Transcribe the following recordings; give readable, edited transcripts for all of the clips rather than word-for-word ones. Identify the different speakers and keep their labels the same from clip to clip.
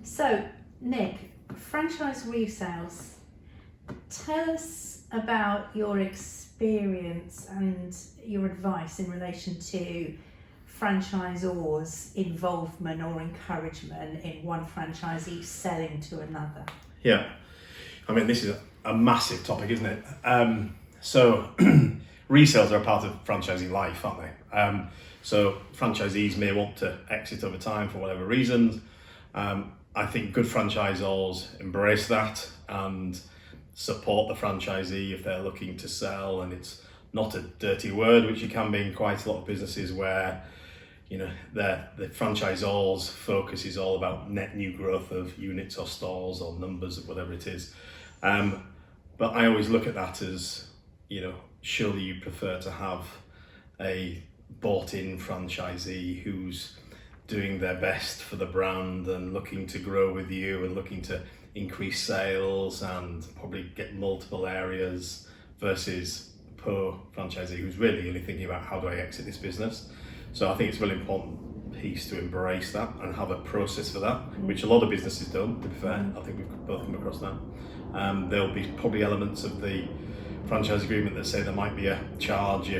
Speaker 1: So, Nick, franchise resales. Tell us about your experience and your advice in relation to franchisors' involvement or encouragement in one franchisee selling to another.
Speaker 2: Yeah, I mean, this is a massive topic, isn't it? So resales are a part of franchisee life, aren't they? So franchisees may want to exit over time for whatever reasons. I think good franchisors embrace that and support the franchisee if they're looking to sell, and it's not a dirty word, which it can be in quite a lot of businesses where, you know, the franchisor's focus is all about net new growth of units or stores or numbers or whatever it is. But I always look at that as, you know, surely you prefer to have a bought-in franchisee who's doing their best for the brand and looking to grow with you and looking to increase sales and probably get multiple areas, versus poor franchisee who's really only thinking about how do I exit this business. So I think it's a really important piece to embrace that and have a process for that, which a lot of businesses don't, to be fair. I think we've both come across that. There'll be probably elements of the franchise agreement that say there might be a charge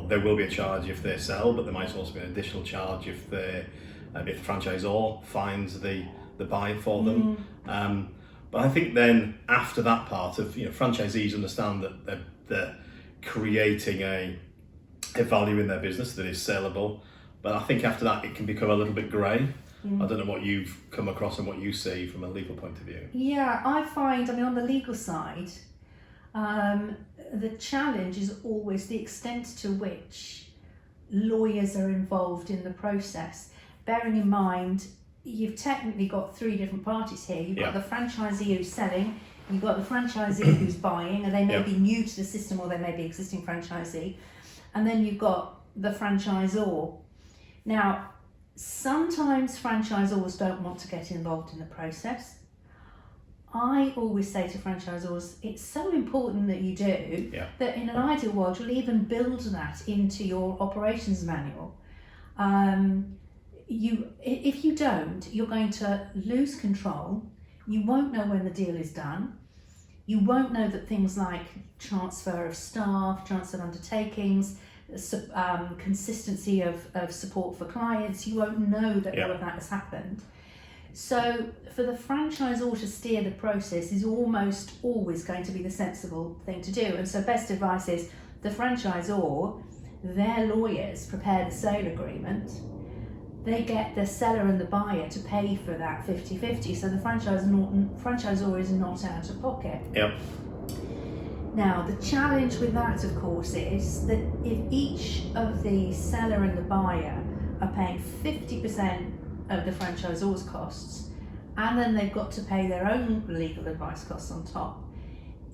Speaker 2: there will be a charge if they sell, but there might also be an additional charge if the franchisor finds the buyer for them. But I think then after that part of, you know, franchisees understand that they're creating a value in their business that is saleable. But I think after that it can become a little bit grey. I don't know what you've come across and what you see from a legal point of view.
Speaker 1: Yeah, I find, on the legal side, the challenge is always the extent to which lawyers are involved in the process. Bearing in mind, you've technically got three different parties here. You've got the franchisee who's selling, you've got the franchisee who's buying, and they may be new to the system or they may be existing franchisee, and then you've got the franchisor. Now, sometimes franchisors don't want to get involved in the process. I always say to franchisors, it's so important that you do, that in an ideal world you'll even build that into your operations manual. If you don't, you're going to lose control. You won't know when the deal is done. You won't know that things like transfer of staff, transfer of undertakings, consistency of support for clients, you won't know that all of that has happened. So for the franchisor to steer the process is almost always going to be the sensible thing to do. And so best advice is the franchisor, their lawyers prepare the sale agreement. They get the seller and the buyer to pay for that 50-50, so the franchisor is not out of pocket. Now, the challenge with that, of course, is that if each of the seller and the buyer are paying 50% of the franchisor's costs, and then they've got to pay their own legal advice costs on top,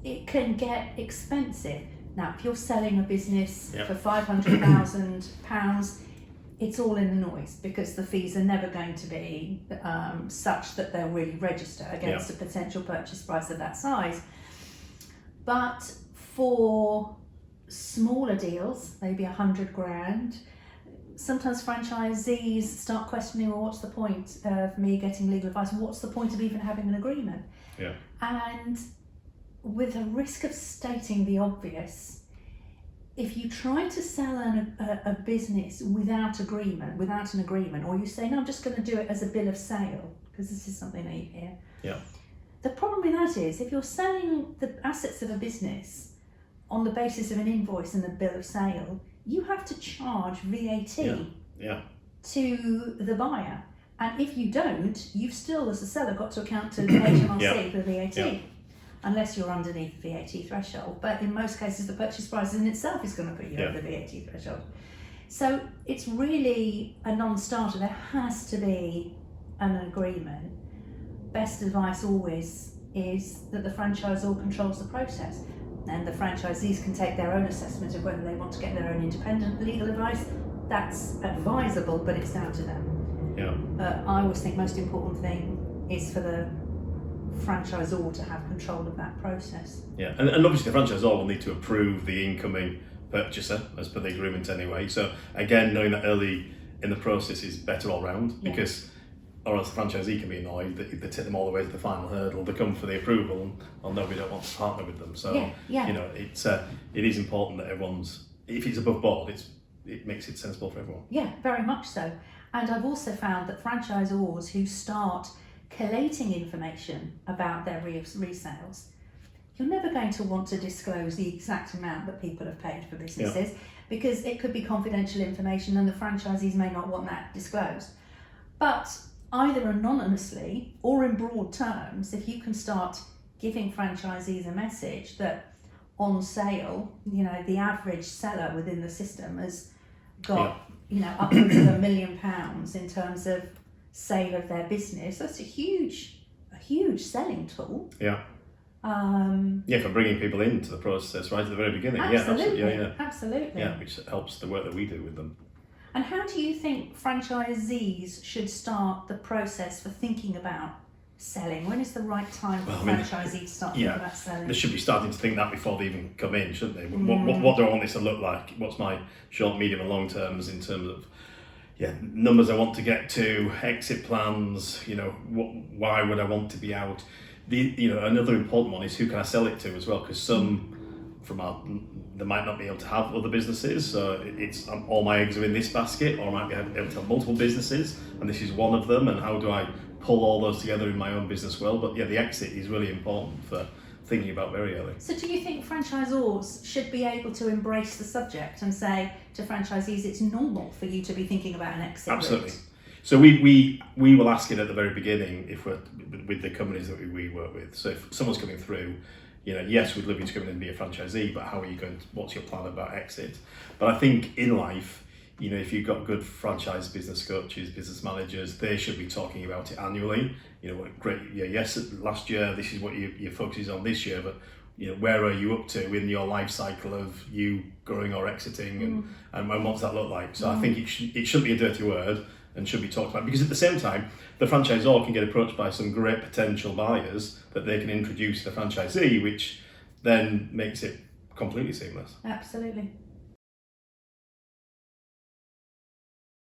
Speaker 1: it can get expensive. Now, if you're selling a business for £500,000, it's all in the noise, because the fees are never going to be such that they'll really register against a potential purchase price of that size. But for smaller deals, maybe 100 grand, sometimes franchisees start questioning, well, what's the point of me getting legal advice? What's the point of even having an agreement? And with a risk of stating the obvious, if you try to sell a business without an agreement, or you say, no, I'm just going to do it as a bill of sale, because this is something that you hear. The problem with that is, if you're selling the assets of a business on the basis of an invoice and a bill of sale, you have to charge VAT to the buyer. And if you don't, you've still, as a seller, got to account to the HMRC for VAT. Unless you're underneath the VAT threshold. But in most cases, the purchase price in itself is going to put you over the VAT threshold. So it's really a non-starter. There has to be an agreement. Best advice always is that the franchisor controls the process, and the franchisees can take their own assessment of whether they want to get their own independent legal advice. That's advisable, but it's down to them. But I always think most important thing is for the franchisor to have control of that process.
Speaker 2: And obviously the franchisor will need to approve the incoming purchaser as per the agreement anyway. So again, knowing that early in the process is better all round, because or else the franchisee can be annoyed that they take them all the way to the final hurdle, they come for the approval, and oh no, we don't want to partner with them. So you know, it is important that everyone's, if it's above board, it makes it sensible for everyone.
Speaker 1: Yeah, very much so. And I've also found that franchisors who start collating information about their resales, you're never going to want to disclose the exact amount that people have paid for businesses, because it could be confidential information and the franchisees may not want that disclosed. But either anonymously or in broad terms, if you can start giving franchisees a message that on sale, you know, the average seller within the system has got, you know, upwards of £1 million in terms of sale of their business, that's a huge selling tool.
Speaker 2: For bringing people into the process right at the very beginning.
Speaker 1: Absolutely.
Speaker 2: Yeah, which helps the work that we do with them.
Speaker 1: And how do you think franchisees should start the process for thinking about selling? When is the right time for franchisees to start thinking about selling?
Speaker 2: They should be starting to think that before they even come in, shouldn't they? What do I want this to look like? What's my short, medium and long terms in terms of numbers I want to get to, exit plans, you know, why would I want to be out? Another important one is who can I sell it to as well, because some they might not be able to have other businesses, so it's all my eggs are in this basket, or I might be able to have multiple businesses and this is one of them, and how do I pull all those together in my own business well? But the exit is really important for thinking about very early.
Speaker 1: So do you think franchisors should be able to embrace the subject and say to franchisees it's normal for you to be thinking about an exit
Speaker 2: Absolutely.
Speaker 1: route?
Speaker 2: So we will ask it at the very beginning if we're with the companies that we work with. So if someone's coming through, you know, yes, we'd love you to come in and be a franchisee, but how are you going to, what's your plan about exit? But I think in life, you know, if you've got good franchise business coaches, business managers, they should be talking about it annually. You know, what great, yes, last year, this is what your focus is on this year, but you know, where are you up to in your life cycle of you growing or exiting, and what does that look like? So I think it shouldn't be a dirty word and should be talked about, because at the same time, the franchisor can get approached by some great potential buyers that they can introduce to the franchisee, which then makes it completely seamless.
Speaker 1: Absolutely.